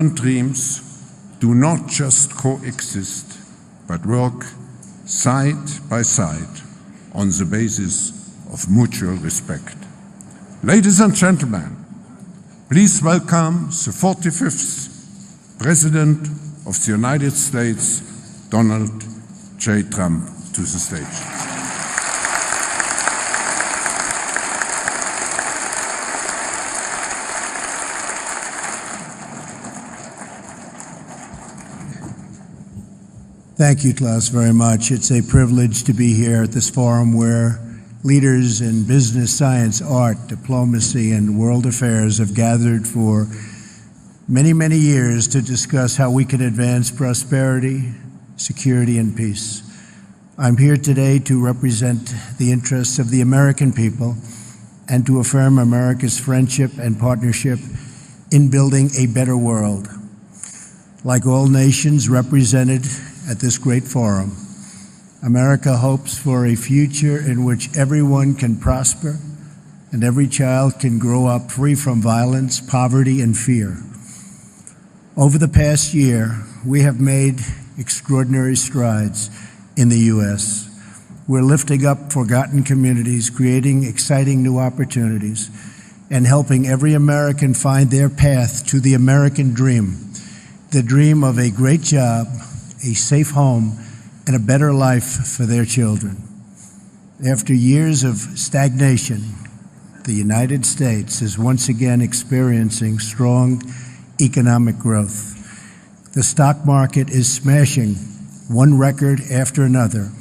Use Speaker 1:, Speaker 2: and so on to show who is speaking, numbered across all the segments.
Speaker 1: dreams do not just coexist, but work side by side on the basis of mutual respect. Ladies and gentlemen, please welcome the 45th President of the United States, Donald J. Trump, to the stage.
Speaker 2: Thank you, Klaus, very much. It's a privilege to be here at this forum where leaders in business, science, art, diplomacy, and world affairs have gathered for many, many years to discuss how we can advance prosperity, security, and peace. I'm here today to represent the interests of the American people and to affirm America's friendship and partnership in building a better world. Like all nations represented at this great forum, America hopes for a future in which everyone can prosper and every child can grow up free from violence, poverty, and fear. Over the past year, we have made extraordinary strides in the U.S. We're lifting up forgotten communities, creating exciting new opportunities, and helping every American find their path to the American dream, the dream of a great job, a safe home, and a better life for their children. After years of stagnation, the United States is once again experiencing strong economic growth. The stock market is smashing one record after another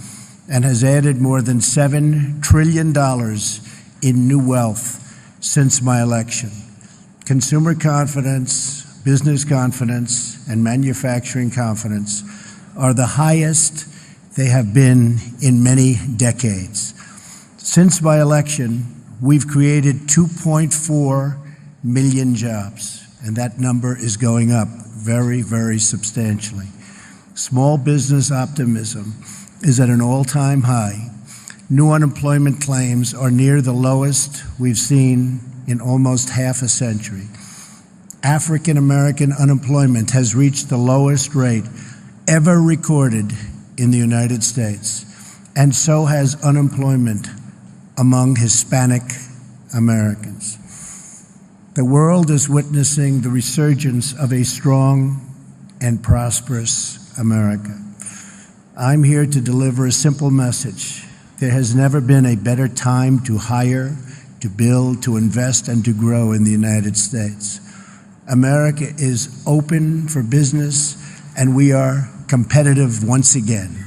Speaker 2: and has added more than $7 trillion in new wealth since my election. Consumer confidence, business confidence, and manufacturing confidence are the highest they have been in many decades. Since my election, we've created 2.4 million jobs, and that number is going up very, very substantially. Small business optimism is at an all-time high. New unemployment claims are near the lowest we've seen in almost half a century. African American unemployment has reached the lowest rate ever recorded in the United States, and so has unemployment among Hispanic Americans. The world is witnessing the resurgence of a strong and prosperous America. I'm here to deliver a simple message. There has never been a better time to hire, to build, to invest, and to grow in the United States. America is open for business, and we are competitive once again.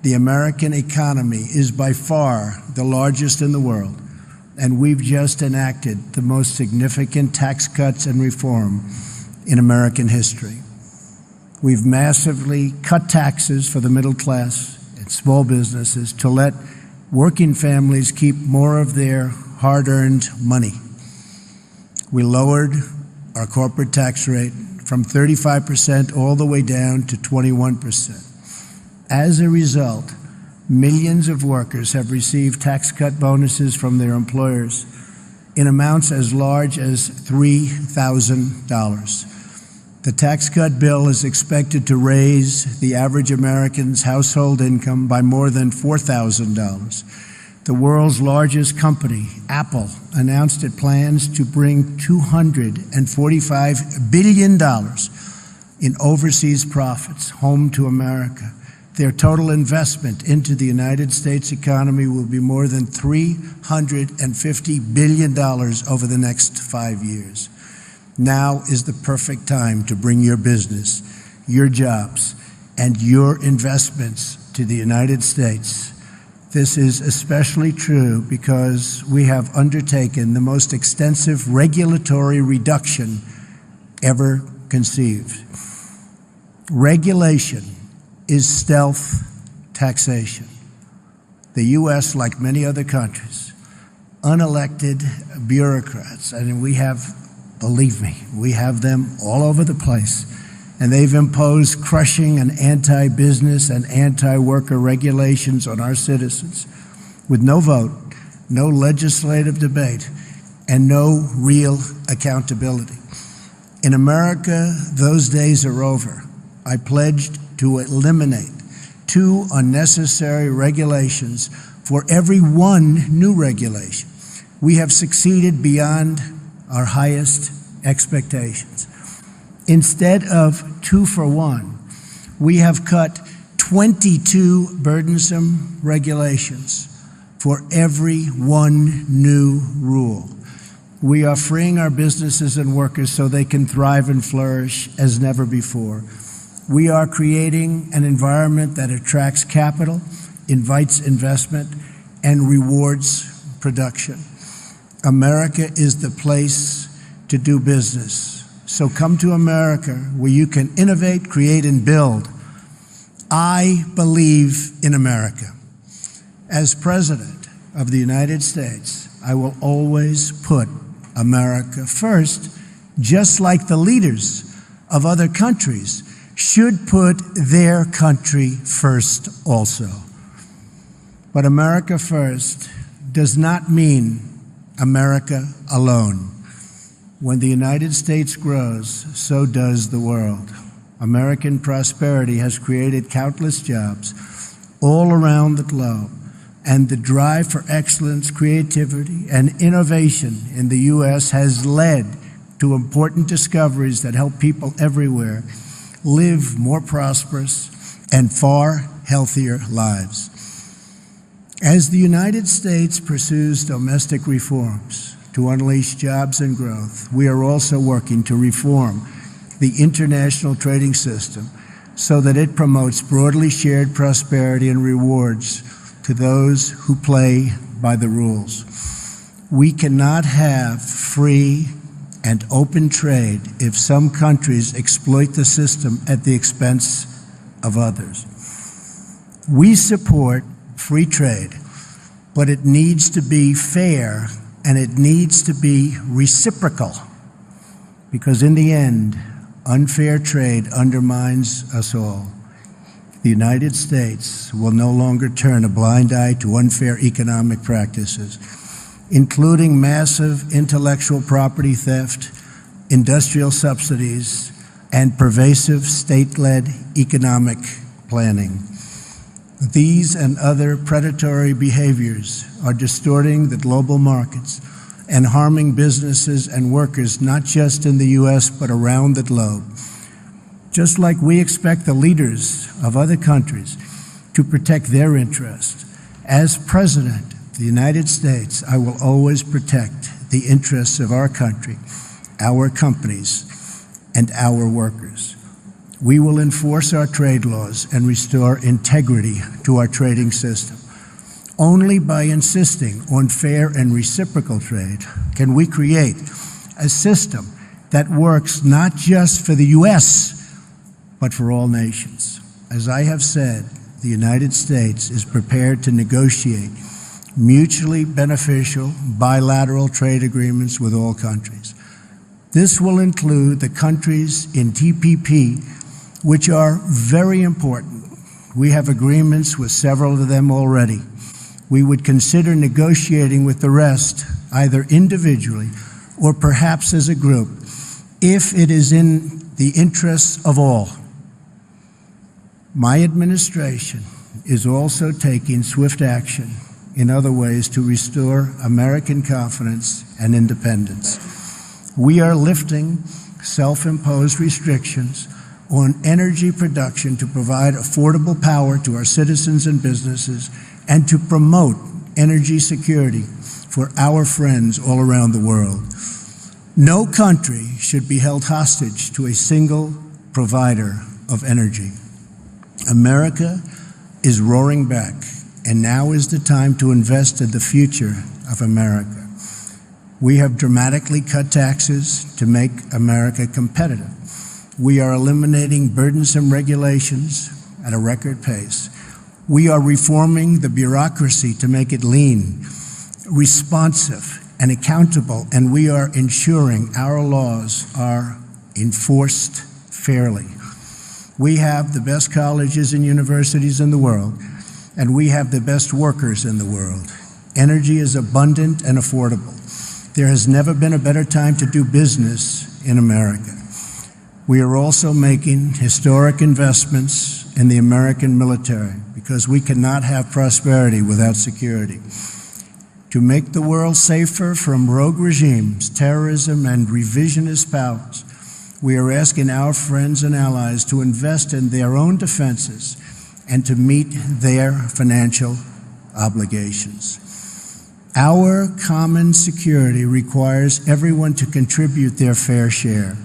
Speaker 2: The American economy is by far the largest in the world, and we've just enacted the most significant tax cuts and reform in American history. We've massively cut taxes for the middle class and small businesses to let working families keep more of their hard-earned money. We lowered our corporate tax rate from 35% all the way down to 21%. As a result, millions of workers have received tax cut bonuses from their employers in amounts as large as $3,000. The tax cut bill is expected to raise the average American's household income by more than $4,000. The world's largest company, Apple, announced it plans to bring $245 billion in overseas profits home to America. Their total investment into the United States economy will be more than $350 billion over the next 5 years. Now is the perfect time to bring your business, your jobs, and your investments to the United States. This is especially true because we have undertaken the most extensive regulatory reduction ever conceived. Regulation is stealth taxation. The U.S., like many other countries, unelected bureaucrats, and we have, believe me, we have them all over the place, and they've imposed crushing and anti-business and anti-worker regulations on our citizens with no vote, no legislative debate, and no real accountability. In America, those days are over. I pledged to eliminate 2 unnecessary regulations for every 1 new regulation. We have succeeded beyond our highest expectations. Instead of 2 for 1, we have cut 22 burdensome regulations for every 1 new rule. We are freeing our businesses and workers so they can thrive and flourish as never before. We are creating an environment that attracts capital, invites investment, and rewards production. America is the place to do business. So come to America, where you can innovate, create, and build. I believe in America. As President of the United States, I will always put America first, just like the leaders of other countries should put their country first also. But America first does not mean America alone. When the United States grows, so does the world. American prosperity has created countless jobs all around the globe, and the drive for excellence, creativity, and innovation in the U.S. has led to important discoveries that help people everywhere live more prosperous and far healthier lives. As the United States pursues domestic reforms to unleash jobs and growth, we are also working to reform the international trading system so that it promotes broadly shared prosperity and rewards to those who play by the rules. We cannot have free and open trade if some countries exploit the system at the expense of others. We support free trade, but it needs to be fair and it needs to be reciprocal, because in the end, unfair trade undermines us all. The United States will no longer turn a blind eye to unfair economic practices, including massive intellectual property theft, industrial subsidies, and pervasive state-led economic planning. These and other predatory behaviors are distorting the global markets and harming businesses and workers, not just in the U.S., but around the globe. Just like we expect the leaders of other countries to protect their interests, as President of the United States, I will always protect the interests of our country, our companies, and our workers. We will enforce our trade laws and restore integrity to our trading system. Only by insisting on fair and reciprocal trade can we create a system that works not just for the U.S., but for all nations. As I have said, the United States is prepared to negotiate mutually beneficial bilateral trade agreements with all countries. This will include the countries in TPP, which are very important. We have agreements with several of them already. We would consider negotiating with the rest, either individually or perhaps as a group, if it is in the interests of all. My administration is also taking swift action in other ways to restore American confidence and independence. We are lifting self-imposed restrictions on energy production to provide affordable power to our citizens and businesses and to promote energy security for our friends all around the world. No country should be held hostage to a single provider of energy. America is roaring back, and now is the time to invest in the future of America. We have dramatically cut taxes to make America competitive. We are eliminating burdensome regulations at a record pace. We are reforming the bureaucracy to make it lean, responsive, and accountable, and we are ensuring our laws are enforced fairly. We have the best colleges and universities in the world, and we have the best workers in the world. Energy is abundant and affordable. There has never been a better time to do business in America. We are also making historic investments in the American military because we cannot have prosperity without security. To make the world safer from rogue regimes, terrorism, and revisionist powers, we are asking our friends and allies to invest in their own defenses and to meet their financial obligations. Our common security requires everyone to contribute their fair share.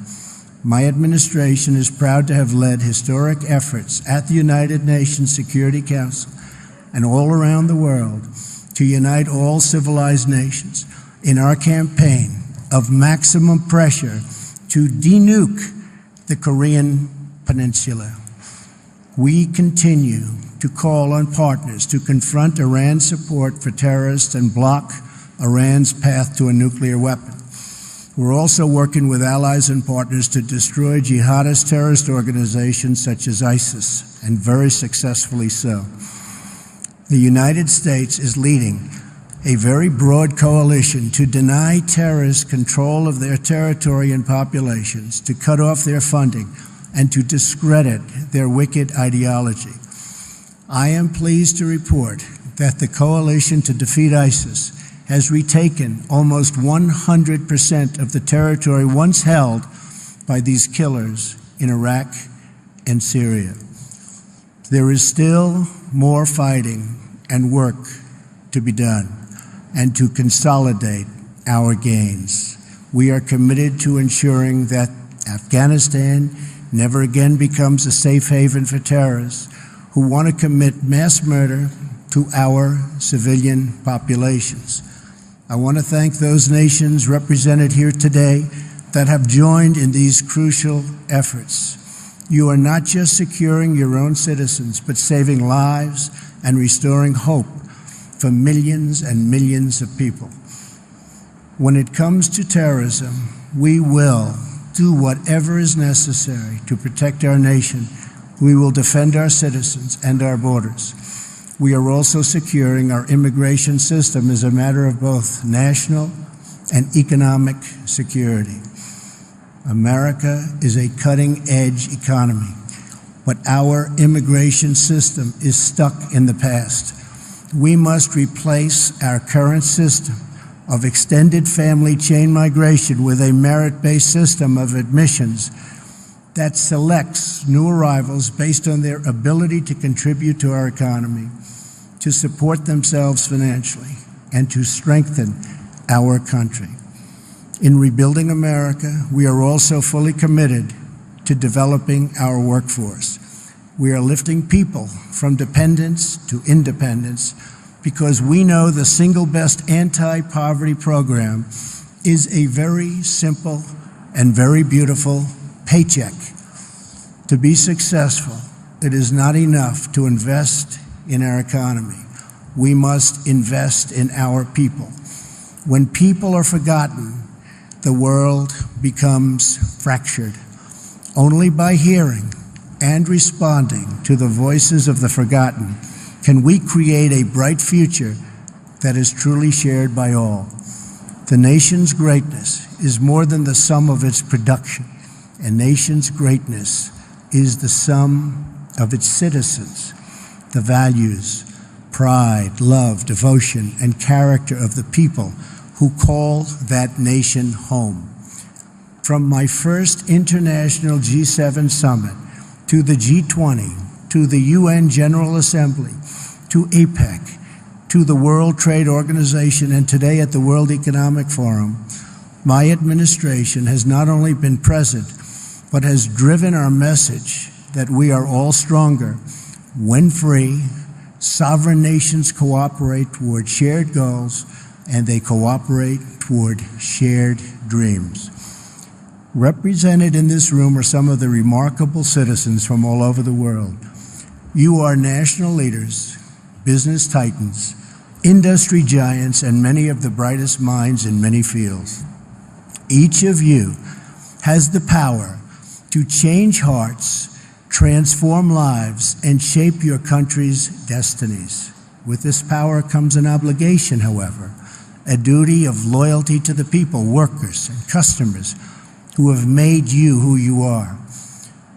Speaker 2: My administration is proud to have led historic efforts at the United Nations Security Council and all around the world to unite all civilized nations in our campaign of maximum pressure to denuke the Korean Peninsula. We continue to call on partners to confront Iran's support for terrorists and block Iran's path to a nuclear weapon. We're also working with allies and partners to destroy jihadist terrorist organizations such as ISIS, and very successfully so. The United States is leading a very broad coalition to deny terrorists control of their territory and populations, to cut off their funding, and to discredit their wicked ideology. I am pleased to report that the coalition to defeat ISIS has retaken almost 100% of the territory once held by these killers in Iraq and Syria. There is still more fighting and work to be done and to consolidate our gains. We are committed to ensuring that Afghanistan never again becomes a safe haven for terrorists who want to commit mass murder to our civilian populations. I want to thank those nations represented here today that have joined in these crucial efforts. You are not just securing your own citizens, but saving lives and restoring hope for millions and millions of people. When it comes to terrorism, we will do whatever is necessary to protect our nation. We will defend our citizens and our borders. We are also securing our immigration system as a matter of both national and economic security. America is a cutting-edge economy, but our immigration system is stuck in the past. We must replace our current system of extended family chain migration with a merit-based system of admissions that selects new arrivals based on their ability to contribute to our economy, to support themselves financially, and to strengthen our country. In rebuilding America, we are also fully committed to developing our workforce. We are lifting people from dependence to independence because we know the single best anti-poverty program is a very simple and very beautiful paycheck. To be successful, it is not enough to invest in our economy. We must invest in our people. When people are forgotten, the world becomes fractured. Only by hearing and responding to the voices of the forgotten can we create a bright future that is truly shared by all. The nation's greatness is more than the sum of its production. A nation's greatness is the sum of its citizens, the values, pride, love, devotion, and character of the people who call that nation home. From my first international G7 summit, to the G20, to the UN General Assembly, to APEC, to the World Trade Organization, and today at the World Economic Forum, my administration has not only been present, but has driven our message that we are all stronger when free, sovereign nations cooperate toward shared goals, and they cooperate toward shared dreams. Represented in this room are some of the remarkable citizens from all over the world. You are national leaders, business titans, industry giants, and many of the brightest minds in many fields. Each of you has the power to change hearts, transform lives, and shape your country's destinies. With this power comes an obligation, however, a duty of loyalty to the people, workers, and customers who have made you who you are.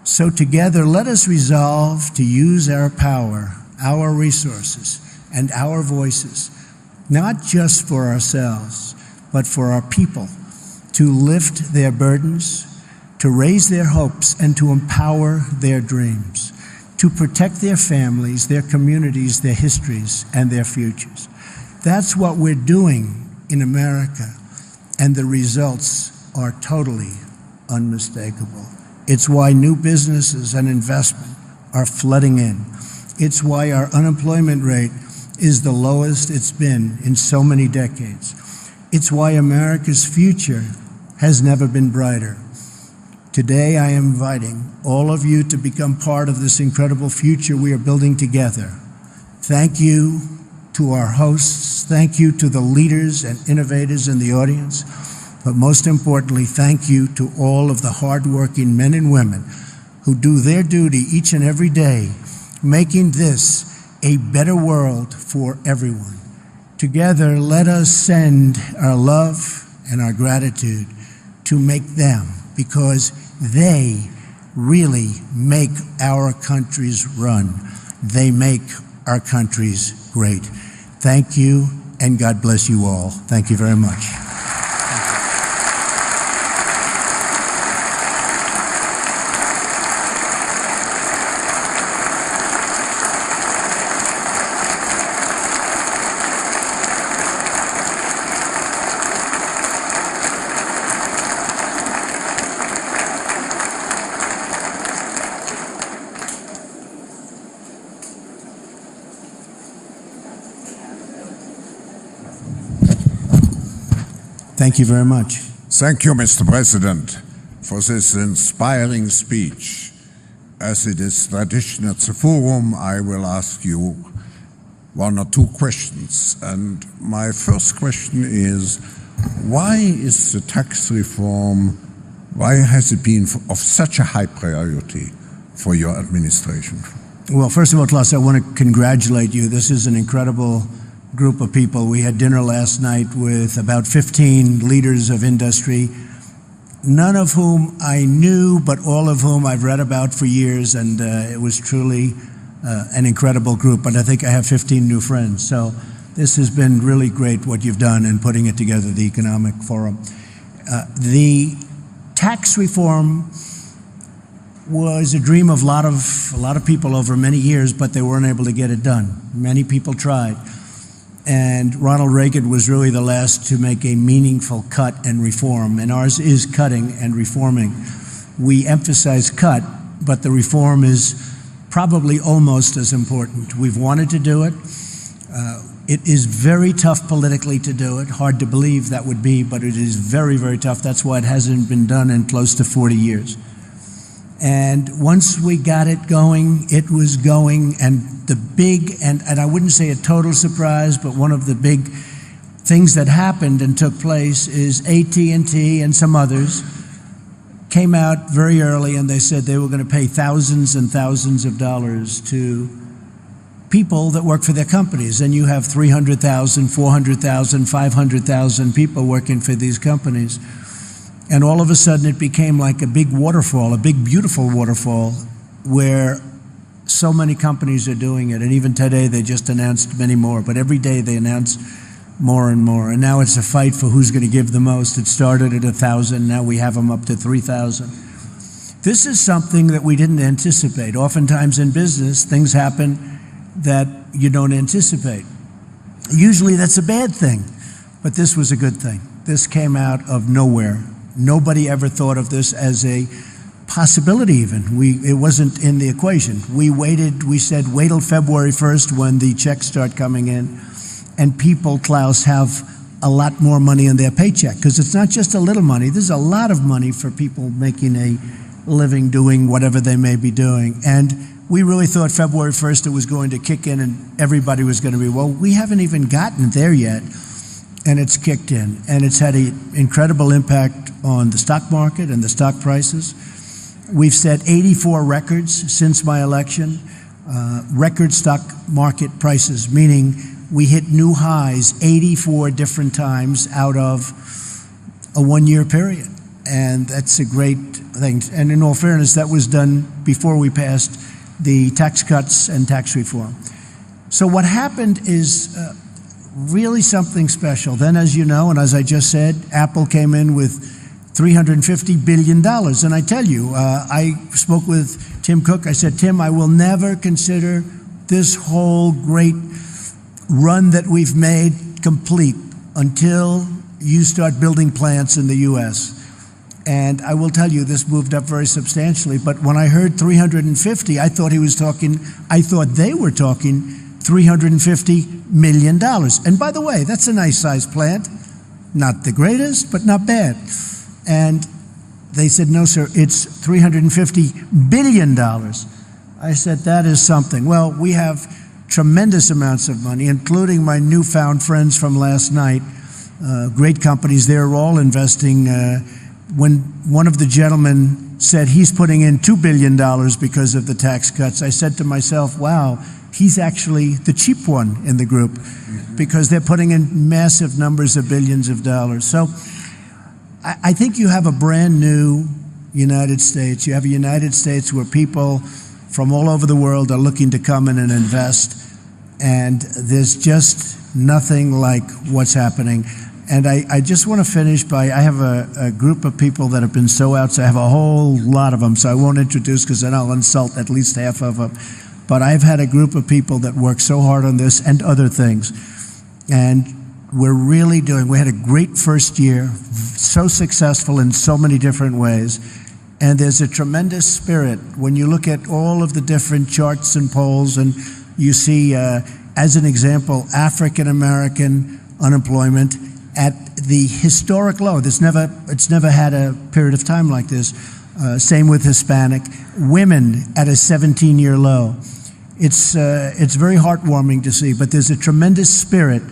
Speaker 2: So together, let us resolve to use our power, our resources, and our voices, not just for ourselves, but for our people, to lift their burdens, to raise their hopes, and to empower their dreams, to protect their families, their communities, their histories, and their futures. That's what we're doing in America, and the results are totally unmistakable. It's why new businesses and investment are flooding in. It's why our unemployment rate is the lowest it's been in so many decades. It's why America's future has never been brighter. Today, I am inviting all of you to become part of this incredible future we are building together. Thank you to our hosts. Thank you to the leaders and innovators in the audience. But most importantly, thank you to all of the hardworking men and women who do their duty each and every day, making this a better world for everyone. Together, let us send our love and our gratitude to make them, because they really make our countries run. They make our countries great. Thank you, and God bless you all. Thank you very much. Thank you very much.
Speaker 1: Thank you, Mr. President, for this inspiring speech. As it is tradition at the forum, I will ask you one or two questions. And my first question is, why is the tax reform, why has it been of such a high priority for your administration?
Speaker 2: Well, first of all, Klaus, I want to congratulate you. This is an incredible group of people. We had dinner last night with about 15 leaders of industry, none of whom I knew, but all of whom I've read about for years, and it was truly an incredible group. But I think I have 15 new friends. So this has been really great what you've done in putting it together, the Economic Forum. The tax reform was a dream of a lot of people over many years, but they weren't able to get it done. Many people tried. And Ronald Reagan was really the last to make a meaningful cut and reform, and ours is cutting and reforming. We emphasize cut, but the reform is probably almost as important. We've wanted to do it. It is very tough politically to do it. Hard to believe that would be, but it is very, very tough. That's why it hasn't been done in close to 40 years. And once we got it going, it was going, and the big, and I wouldn't say a total surprise, but one of the big things that happened and took place is AT&T and some others came out very early and they said they were going to pay thousands and thousands of dollars to people that work for their companies. And you have 300,000, 400,000, 500,000 people working for these companies. And all of a sudden it became like a big waterfall, a big beautiful waterfall, where so many companies are doing it. And even today they just announced many more, but every day they announce more and more. And now it's a fight for who's going to give the most. It started at 1,000, now we have them up to 3,000. This is something that we didn't anticipate. Oftentimes in business, things happen that you don't anticipate. Usually that's a bad thing, but this was a good thing. This came out of nowhere. Nobody ever thought of this as a possibility even. It wasn't in the equation. We waited, we said, wait till February 1st when the checks start coming in, and people, Klaus, have a lot more money in their paycheck, because it's not just a little money. There's a lot of money for people making a living doing whatever they may be doing. And we really thought February 1st it was going to kick in and everybody was going to be, well, we haven't even gotten there yet. And it's kicked in, and it's had an incredible impact on the stock market and the stock prices. We've set 84 records since my election, record stock market prices, meaning we hit new highs 84 different times out of a one-year period. and that's a great thing. And in all fairness, that was done before we passed the tax cuts and tax reform. So what happened is really something special. Then, as you know, and as I just said, Apple came in with $350 billion. And I tell you, I spoke with Tim Cook. I said, Tim, I will never consider this whole great run that we've made complete until you start building plants in the U.S. And I will tell you, this moved up very substantially. But when I heard 350, I thought they were talking $350 million. And by the way, that's a nice sized plant. Not the greatest, but not bad. And they said, no, sir, it's $350 billion. I said, that is something. Well, we have tremendous amounts of money, including my newfound friends from last night. Great companies, they're all investing. When one of the gentlemen said he's putting in $2 billion because of the tax cuts, I said to myself, wow, he's actually the cheap one in the group, because they're putting in massive numbers of billions of dollars. So I think you have a brand new United States. You have a United States where people from all over the world are looking to come in and invest, and there's just nothing like what's happening. And I just want to finish by, I have a group of people that have been so outside. I have a whole lot of them, so I won't introduce, because then I'll insult at least half of them. But I've had a group of people that work so hard on this and other things. And we're really we had a great first year, so successful in so many different ways. And there's a tremendous spirit when you look at all of the different charts and polls, and you see, as an example, African American unemployment at the historic low. It's never had a period of time like this. Same with Hispanic. Women at a 17-year low. It's very heartwarming to see, but there's a tremendous spirit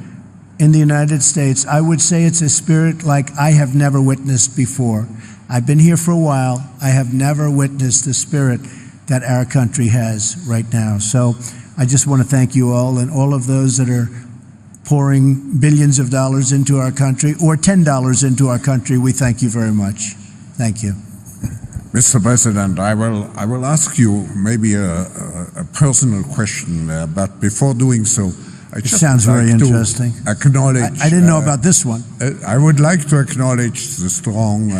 Speaker 2: in the United States. I would say it's a spirit like I have never witnessed before. I've been here for a while. I have never witnessed the spirit that our country has right now. So I just want to thank you all, and all of those that are pouring billions of dollars into our country, or $10 into our country. We thank you very much. Thank you.
Speaker 1: Mr. President, I will ask you maybe a personal question, but before doing so, I just
Speaker 2: sounds very interesting.
Speaker 1: Acknowledge.
Speaker 2: I didn't know about this one.
Speaker 1: I would like to acknowledge the strong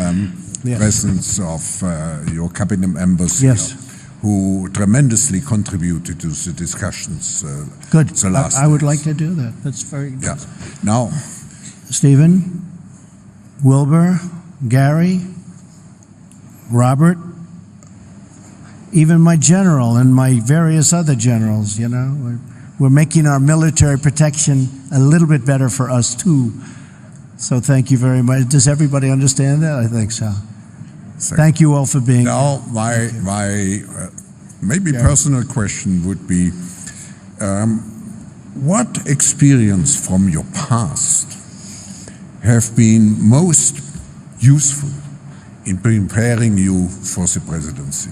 Speaker 1: presence of your cabinet members here, who tremendously contributed to the discussions.
Speaker 2: Good.
Speaker 1: The last
Speaker 2: I would like to do that. That's very good.
Speaker 1: Yeah. Now,
Speaker 2: Stephen, Wilbur, Gary, Robert, even my general and my various other generals, you know, we're making our military protection a little bit better for us too. So thank you very much. Does everybody understand that? I think so. Thank you all for being here.
Speaker 1: Now, my maybe personal question would be, what experience from your past have been most useful in preparing you for the presidency?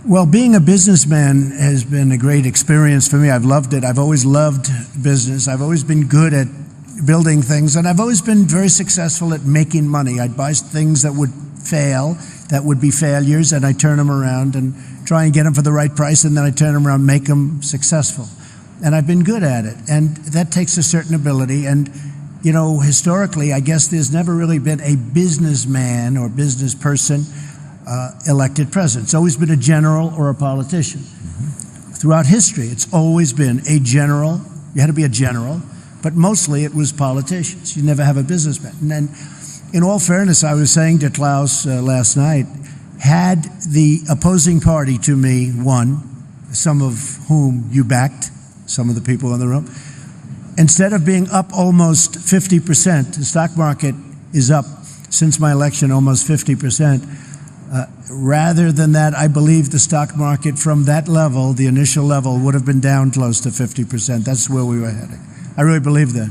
Speaker 2: Well, being a businessman has been a great experience for me. I've loved it. I've always loved business. I've always been good at building things, and I've always been very successful at making money. I'd buy things that would fail, that would be failures, and I turn them around and try and get them for the right price, and then I turn them around, make them successful. And I've been good at it, and that takes a certain ability. And you know, historically, I guess there's never really been a businessman or business person elected president. It's always been a general or a politician. Throughout history, it's always been a general. You had to be a general, but mostly it was politicians. You never have a businessman. And then, in all fairness, I was saying to Klaus last night, had the opposing party to me won, some of whom you backed, some of the people in the room, instead of being up almost 50%, the stock market is up since my election almost 50%. Rather than that, I believe the stock market from that level, the initial level, would have been down close to 50%. That's where we were heading. I really believe that,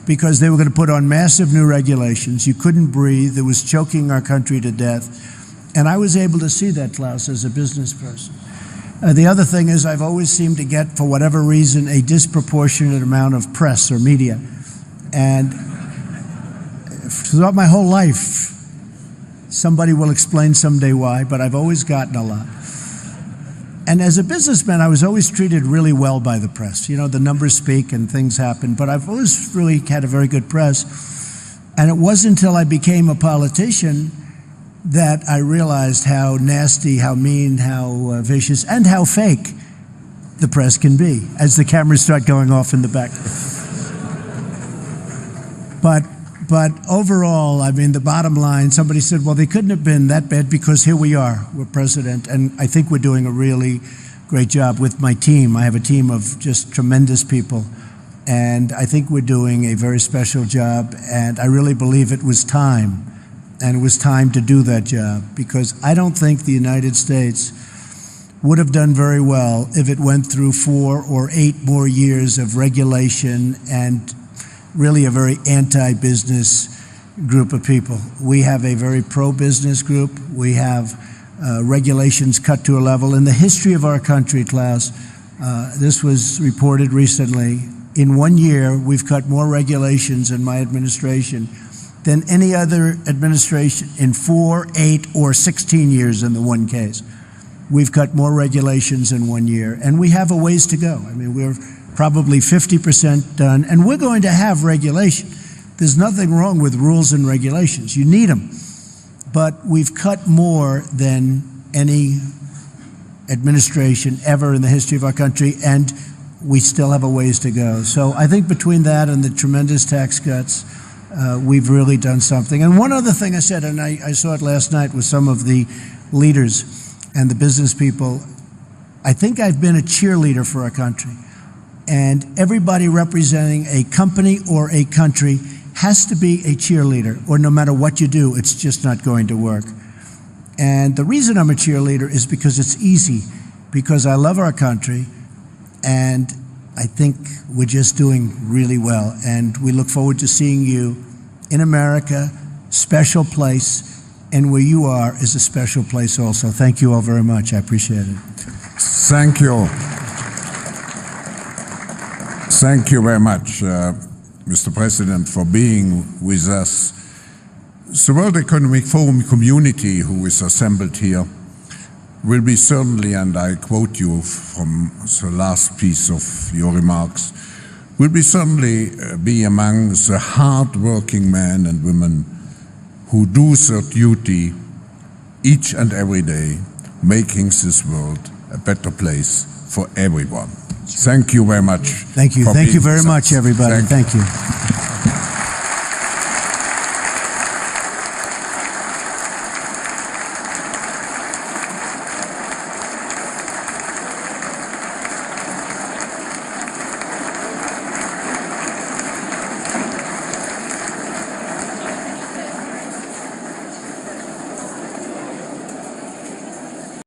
Speaker 2: because they were going to put on massive new regulations. You couldn't breathe. It was choking our country to death. And I was able to see that, Klaus, as a business person. The other thing is, I've always seemed to get, for whatever reason, a disproportionate amount of press or media. And throughout my whole life, Somebody will explain someday why, but I've always gotten a lot. And as a businessman, I was always treated really well by the press. You know, the numbers speak and things happen, but I've always really had a very good press. And it wasn't until I became a politician that I realized how nasty, how mean, how vicious, and how fake the press can be as the cameras start going off in the back. But overall, I mean, the bottom line, somebody said, well, they couldn't have been that bad because here we are, we're president. And I think we're doing a really great job with my team. I have a team of just tremendous people. And I think we're doing a very special job. And I really believe it was time. And it was time to do that job, because I don't think the United States would have done very well if it went through 4 or 8 more years of regulation and really a very anti-business group of people. We have a very pro-business group. We have regulations cut to a level. In the history of our country, Klaus, this was reported recently, in 1 year we've cut more regulations in my administration than any other administration in 4, 8, or 16 years in the one case. We've cut more regulations in 1 year, and we have a ways to go. I mean, we're probably 50% done, and we're going to have regulation. There's nothing wrong with rules and regulations. You need them. But we've cut more than any administration ever in the history of our country, and we still have a ways to go. So I think between that and the tremendous tax cuts, we've really done something. And one other thing I said, and I saw it last night with some of the leaders and the business people, I think I've been a cheerleader for our country. And everybody representing a company or a country has to be a cheerleader, or no matter what you do, it's just not going to work. And the reason I'm a cheerleader is because it's easy, because I love our country, and I think we're just doing really well. And we look forward to seeing you in America, special place, and where you are is a special place also. Thank you all very much. I appreciate it.
Speaker 1: Thank you. Thank you very much, Mr. President, for being with us. The World Economic Forum community who is assembled here will be certainly, and I quote you from the last piece of your remarks, will be certainly be among the hard-working men and women who do their duty each and every day, making this world a better place for everyone. Thank you very much.
Speaker 2: Thank you. Thank you very much, everybody. Thank you.